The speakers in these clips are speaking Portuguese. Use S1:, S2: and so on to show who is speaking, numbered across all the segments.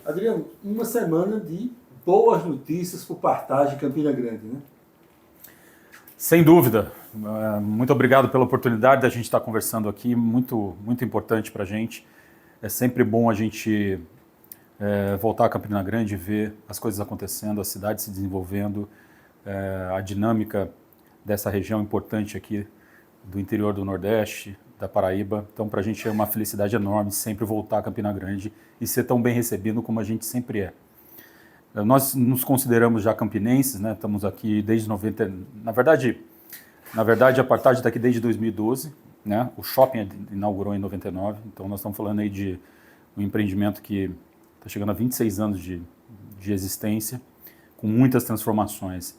S1: Adriano, uma semana de boas notícias por Partage em Campina Grande, né?
S2: Sem dúvida. Muito obrigado pela oportunidade da gente estar conversando aqui, muito importante para a gente. É sempre bom a gente voltar a Campina Grande e ver as coisas acontecendo, a cidade se desenvolvendo, a dinâmica dessa região importante aqui do interior do Nordeste, da Paraíba. Então, para a gente é uma felicidade enorme sempre voltar a Campina Grande e ser tão bem recebido como a gente sempre é. Nós nos consideramos já campinenses, né? Estamos aqui desde 90. Na verdade, a Partage está aqui desde 2012, né? O shopping inaugurou em 99, então nós estamos falando aí de um empreendimento que está chegando a 26 anos de existência, com muitas transformações.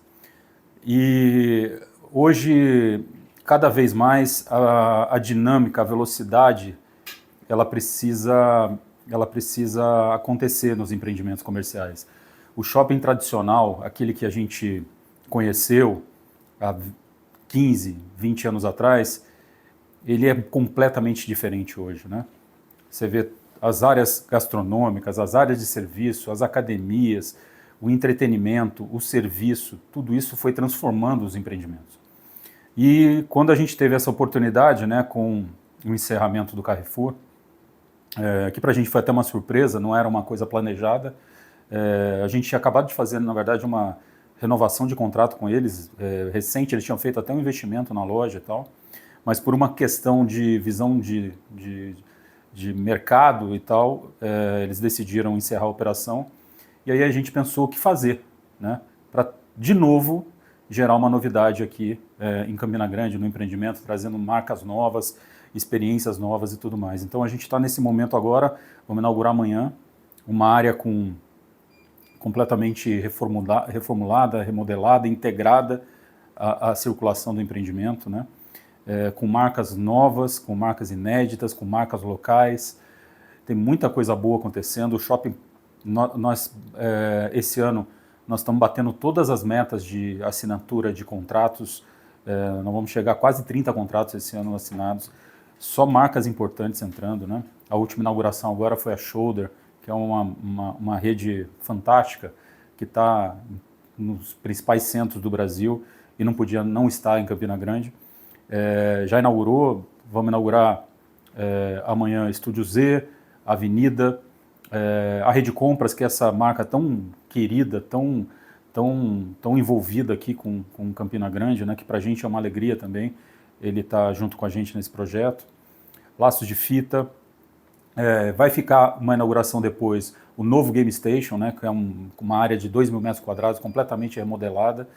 S2: E hoje, cada vez mais, a dinâmica, a velocidade, ela precisa acontecer nos empreendimentos comerciais. O shopping tradicional, aquele que a gente conheceu há 15, 20 anos atrás, ele é completamente diferente hoje, né? Você vê as áreas gastronômicas, as áreas de serviço, as academias, o entretenimento, o serviço, tudo isso foi transformando os empreendimentos. E quando a gente teve essa oportunidade, né, com o encerramento do Carrefour, que para a gente foi até uma surpresa, não era uma coisa planejada, a gente tinha acabado de fazer, na verdade, uma renovação de contrato com eles, recente, eles tinham feito até um investimento na loja e tal, mas por uma questão de visão de mercado e tal, eles decidiram encerrar a operação, e aí a gente pensou o que fazer, né, para, de novo, gerar uma novidade aqui em Campina Grande, no empreendimento, trazendo marcas novas, experiências novas e tudo mais. Então a gente está nesse momento agora, vamos inaugurar amanhã, uma área completamente reformulada, remodelada, integrada à circulação do empreendimento, né? Com marcas novas, com marcas inéditas, com marcas locais. Tem muita coisa boa acontecendo. O shopping, esse ano, nós estamos batendo todas as metas de assinatura de contratos. Nós vamos chegar a quase 30 contratos esse ano assinados. Só marcas importantes entrando, né? A última inauguração agora foi a Shoulder, que é uma rede fantástica, que está nos principais centros do Brasil e não podia não estar em Campina Grande. Já inaugurou, vamos inaugurar amanhã Estúdio Z, Avenida, a Rede Compras, que é essa marca tão querida, tão envolvida aqui com Campina Grande, né, que para a gente é uma alegria também, ele está junto com a gente nesse projeto. Laços de Fita. Vai ficar uma inauguração depois, o novo Game Station, né, que é uma área de 2.000 metros quadrados, completamente remodelada,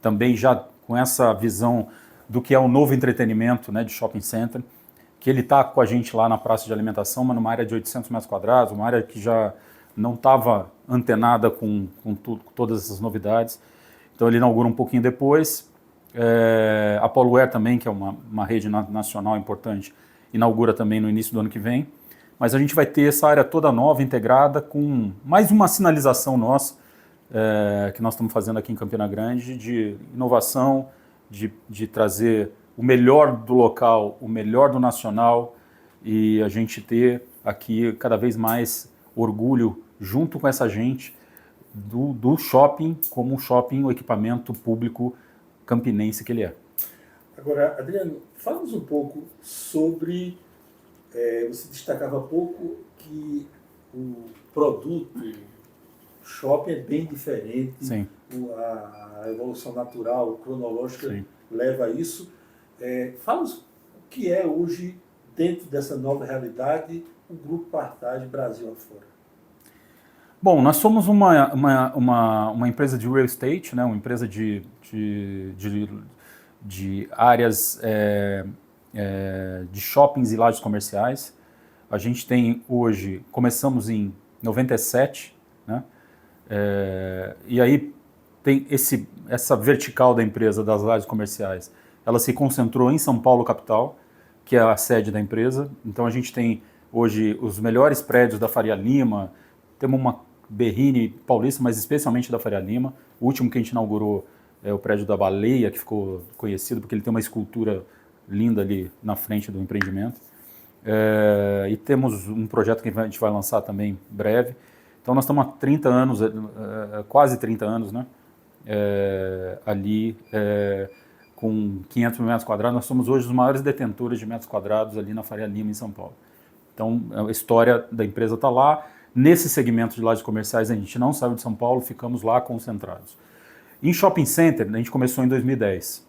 S2: também já com essa visão do que é um novo entretenimento, né, de shopping center, que ele está com a gente lá na praça de alimentação, mas numa área de 800 metros quadrados, uma área que já não estava antenada com todas essas novidades. Então ele inaugura um pouquinho depois. A Polware também, que é uma rede nacional importante, inaugura também no início do ano que vem. Mas a gente vai ter essa área toda nova, integrada, com mais uma sinalização nossa, que nós estamos fazendo aqui em Campina Grande, de inovação, de trazer o melhor do local, o melhor do nacional, e a gente ter aqui cada vez mais orgulho, junto com essa gente, do shopping como um shopping, o equipamento público campinense que ele é.
S1: Agora, Adriano, fala-nos um pouco sobre... você destacava há pouco que o produto shopping é bem diferente.
S2: Sim.
S1: A evolução natural, cronológica,
S2: sim,
S1: leva a isso. Fala-nos o que é hoje, dentro dessa nova realidade, o Grupo Partage Brasil afora.
S2: Bom, nós somos uma empresa de real estate, né? Uma empresa de áreas de shoppings e lajes comerciais. A gente tem hoje, começamos em 97, né? E aí tem essa vertical da empresa, das lajes comerciais, ela se concentrou em São Paulo, capital, que é a sede da empresa. Então a gente tem hoje os melhores prédios da Faria Lima, temos uma Berrini Paulista, mas especialmente da Faria Lima. O último que a gente inaugurou é o prédio da Baleia, que ficou conhecido porque ele tem uma escultura linda ali na frente do empreendimento. E temos um projeto que a gente vai lançar também em breve. Então nós estamos há 30 anos, quase 30 anos, né? Ali com 500 mil metros quadrados. Nós somos hoje os maiores detentores de metros quadrados ali na Faria Lima, em São Paulo. Então a história da empresa está lá. Nesse segmento de lajes comerciais a gente não saiu de São Paulo, ficamos lá concentrados. Em shopping center, a gente começou em 2010.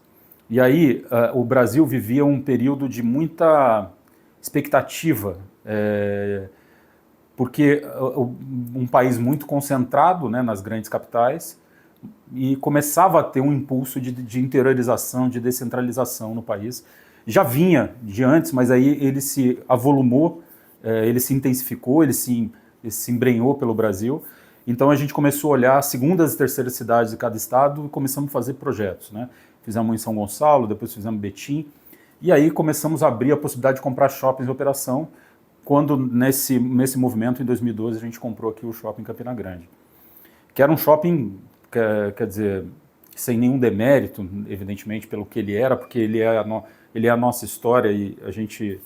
S2: E aí o Brasil vivia um período de muita expectativa, porque um país muito concentrado, né, nas grandes capitais, e começava a ter um impulso de interiorização, de descentralização no país. Já vinha de antes, mas aí ele se avolumou, ele se intensificou, ele se embrenhou pelo Brasil. Então a gente começou a olhar as segundas e terceiras cidades de cada estado e começamos a fazer projetos, né? Fizemos em São Gonçalo, depois fizemos em Betim, e aí começamos a abrir a possibilidade de comprar shoppings em operação, quando nesse movimento, em 2012, a gente comprou aqui o shopping Campina Grande, que era um shopping, quer dizer, sem nenhum demérito, evidentemente, pelo que ele era, porque ele é a nossa história e a gente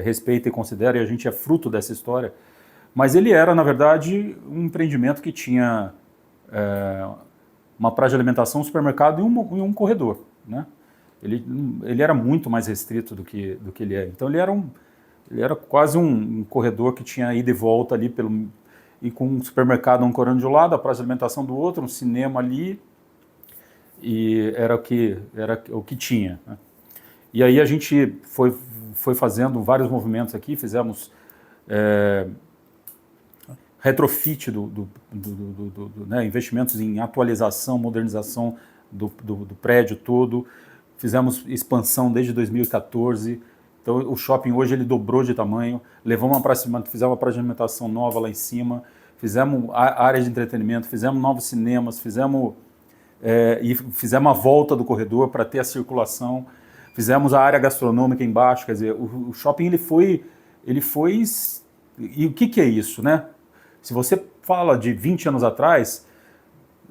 S2: respeita e considera, e a gente é fruto dessa história, mas ele era, na verdade, um empreendimento que tinha uma praça de alimentação, um supermercado e um corredor, né? Ele era muito mais restrito do que ele é. Então ele era quase um corredor que tinha ida e volta ali, e com um supermercado um corando de um lado, a praça de alimentação do outro, um cinema ali, e era o que tinha, né? E aí a gente foi fazendo vários movimentos aqui, fizemos retrofit né, investimentos em atualização, modernização do prédio todo, fizemos expansão desde 2014, então o shopping hoje ele dobrou de tamanho, fizemos uma praça de alimentação nova lá em cima, fizemos área de entretenimento, fizemos novos cinemas, fizemos a volta do corredor para ter a circulação, fizemos a área gastronômica embaixo, quer dizer, o shopping ele foi, e o que é isso, né? Se você fala de 20 anos atrás,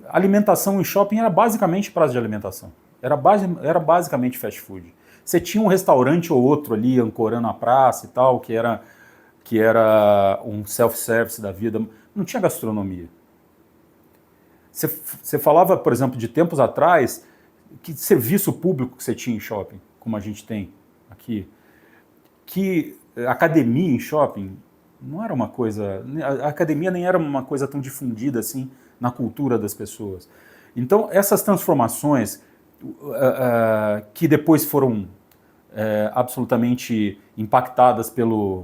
S2: alimentação em shopping era basicamente praça de alimentação. Era basicamente fast food. Você tinha um restaurante ou outro ali ancorando a praça e tal, que era um self-service da vida. Não tinha gastronomia. Você falava, por exemplo, de tempos atrás, que serviço público que você tinha em shopping, como a gente tem aqui, que academia em shopping não era uma coisa... A academia nem era uma coisa tão difundida assim na cultura das pessoas. Então, essas transformações que depois foram absolutamente impactadas pela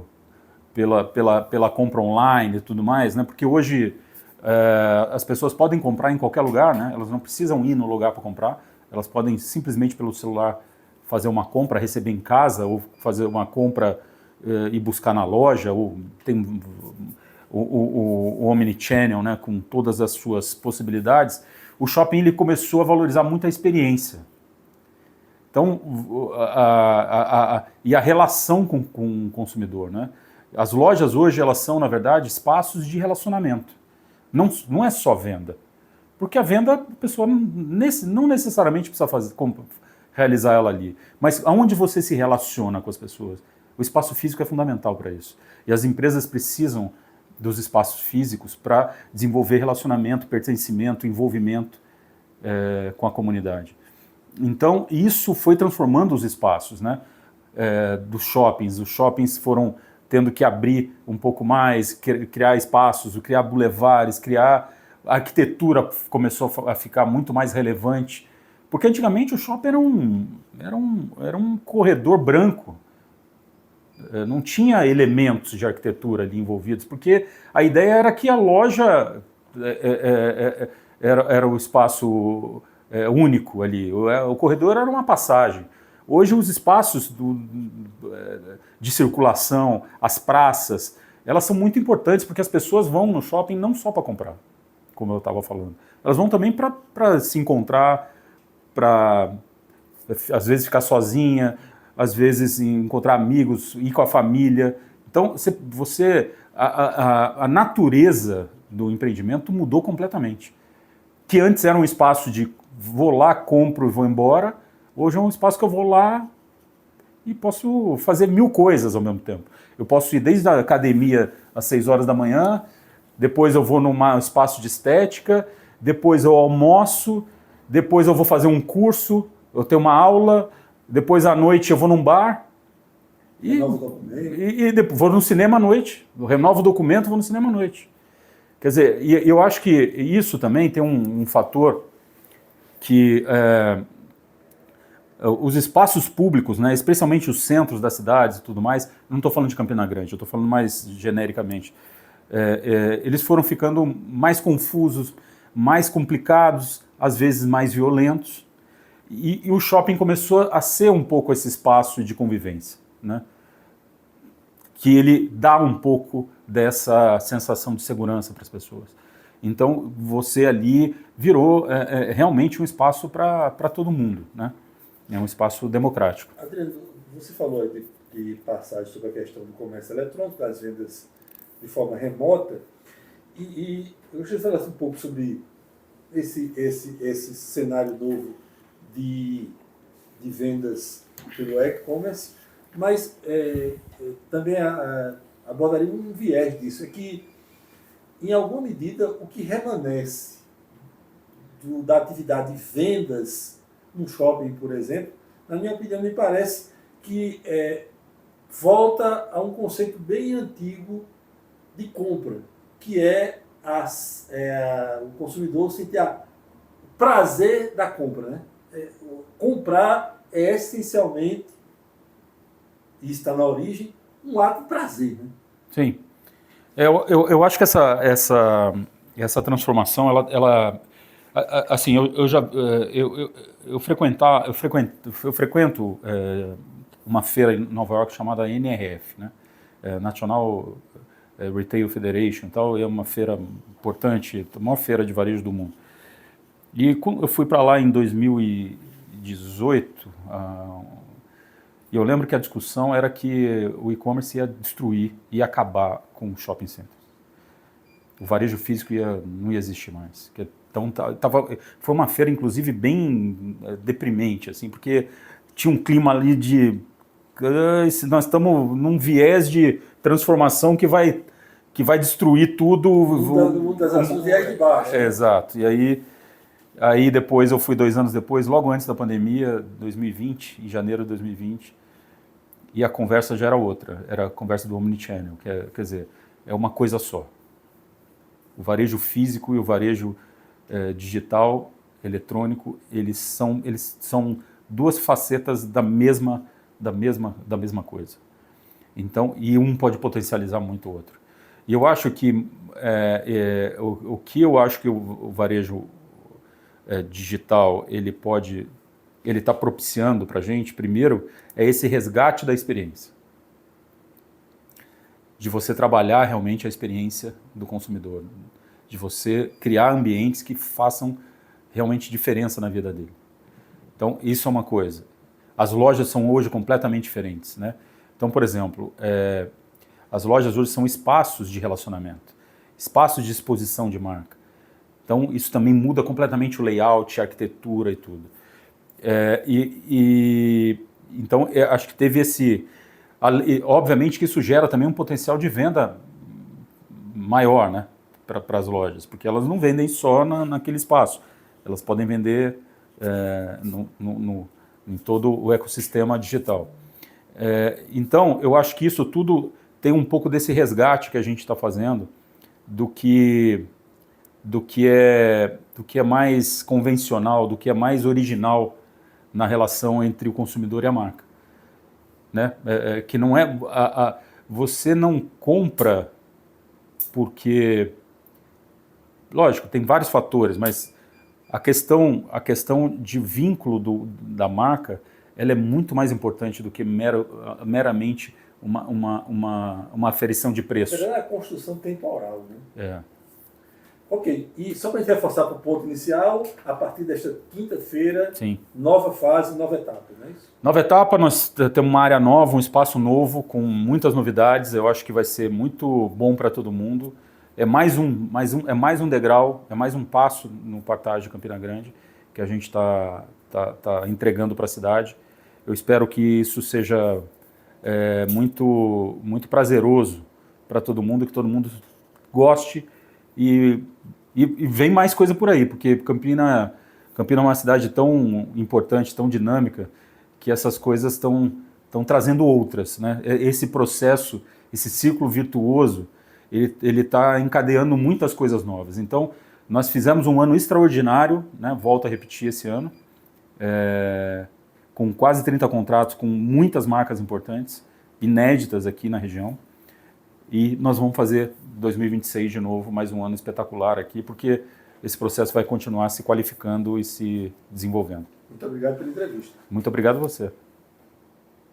S2: compra online e tudo mais, né? Porque hoje as pessoas podem comprar em qualquer lugar, né? Elas não precisam ir no lugar para comprar, elas podem simplesmente pelo celular fazer uma compra, receber em casa, ou fazer uma compra e buscar na loja, ou tem o Omnichannel, né, com todas as suas possibilidades. O shopping ele começou a valorizar muito a experiência. Então, e a relação com o consumidor, né? As lojas hoje, elas são, na verdade, espaços de relacionamento. Não é só venda. Porque a venda, a pessoa não necessariamente precisa realizar ela ali. Mas aonde você se relaciona com as pessoas? O espaço físico é fundamental para isso. E as empresas precisam dos espaços físicos para desenvolver relacionamento, pertencimento, envolvimento com a comunidade. Então, isso foi transformando os espaços, né, dos shoppings. Os shoppings foram tendo que abrir um pouco mais, criar espaços, criar bulevares, a arquitetura começou a ficar muito mais relevante, porque antigamente o shopping era um corredor branco, não tinha elementos de arquitetura ali envolvidos, porque a ideia era que a loja era o espaço único ali, o corredor era uma passagem. Hoje os espaços de circulação, as praças, elas são muito importantes porque as pessoas vão no shopping não só para comprar, como eu estava falando, elas vão também para se encontrar, para às vezes ficar sozinha, às vezes encontrar amigos, ir com a família. Então a natureza do empreendimento mudou completamente. Que antes era um espaço de vou lá, compro e vou embora, hoje é um espaço que eu vou lá e posso fazer 1000 coisas ao mesmo tempo. Eu posso ir desde a academia às 6 horas da manhã, depois eu vou num espaço de estética, depois eu almoço, depois eu vou fazer um curso, eu tenho uma aula, depois à noite eu vou num bar e depois vou no cinema à noite. Eu renovo o documento, vou no cinema à noite. Quer dizer, e eu acho que isso também tem um fator que os espaços públicos, né, especialmente os centros das cidades e tudo mais, não estou falando de Campina Grande, eu estou falando mais genericamente, eles foram ficando mais confusos, mais complicados, às vezes mais violentos, e o shopping começou a ser um pouco esse espaço de convivência, né, que ele dá um pouco dessa sensação de segurança para as pessoas. Então, você ali virou realmente um espaço para todo mundo, né? É um espaço democrático.
S1: Adriano, você falou de passagem sobre a questão do comércio eletrônico, das vendas de forma remota, e eu gostaria de falar um pouco sobre esse cenário novo de vendas pelo e-commerce, mas também abordaria um viés disso, é que, em alguma medida, o que remanesce da atividade de vendas no shopping, por exemplo, na minha opinião, me parece que volta a um conceito bem antigo de compra, que o consumidor sentir o prazer da compra, né? Comprar é essencialmente, e está na origem, um ato de prazer, né?
S2: Sim. Eu acho que essa transformação, ela assim, eu frequento uma feira em Nova York chamada NRF, né? National Retail Federation, tal, é uma feira importante, a maior feira de varejo do mundo. E quando eu fui para lá em 2018, e eu lembro que a discussão era que o e-commerce ia destruir, ia acabar com o shopping centers. O varejo físico não ia existir mais. Então, foi uma feira, inclusive, bem deprimente, assim, porque tinha um clima ali de... Nós estamos num viés de transformação que vai destruir tudo.
S1: Muitas ações viés de baixo.
S2: Exato. E aí depois eu fui 2 anos depois, logo antes da pandemia, 2020, em janeiro de 2020, e a conversa já era outra, era a conversa do Omnichannel, quer dizer, é uma coisa só. O varejo físico e o varejo digital, eletrônico, eles são duas facetas da mesma coisa. Então, e um pode potencializar muito o outro. E eu acho que o que eu acho que o varejo digital ele está propiciando para a gente, primeiro, é esse resgate da experiência. De você trabalhar realmente a experiência do consumidor, de você criar ambientes que façam realmente diferença na vida dele. Então, isso é uma coisa. As lojas são hoje completamente diferentes, né? Então, por exemplo, as lojas hoje são espaços de relacionamento, espaços de exposição de marca. Então, isso também muda completamente o layout, a arquitetura e tudo. Então, acho que teve esse... Obviamente que isso gera também um potencial de venda maior, né, para as lojas, porque elas não vendem só naquele espaço, elas podem vender em todo o ecossistema digital. Então, eu acho que isso tudo tem um pouco desse resgate que a gente está fazendo do que é mais convencional, do que é mais original na relação entre o consumidor e a marca. Né? Que não é... você não compra porque... Lógico, tem vários fatores, mas a questão de vínculo da marca, ela é muito mais importante do que meramente uma aferição de preço.
S1: É a construção temporal, né? Ok, e só para a gente reforçar para o ponto inicial, a partir desta quinta-feira, nova fase, nova etapa, não é isso?
S2: Nova etapa, nós temos uma área nova, um espaço novo, com muitas novidades, eu acho que vai ser muito bom para todo mundo. É mais um degrau, é mais um passo no Partage de Campina Grande, que a gente está entregando para a cidade. Eu espero que isso seja muito prazeroso para todo mundo, que todo mundo goste e vem mais coisa por aí, porque Campina é uma cidade tão importante, tão dinâmica, que essas coisas estão trazendo outras, né? Esse processo, esse ciclo virtuoso, ele está encadeando muitas coisas novas. Então, nós fizemos um ano extraordinário, né? Volto a repetir esse ano, com quase 30 contratos, com muitas marcas importantes, inéditas aqui na região. E nós vamos fazer 2026 de novo, mais um ano espetacular aqui, porque esse processo vai continuar se qualificando e se desenvolvendo.
S1: Muito obrigado pela entrevista.
S2: Muito obrigado a você.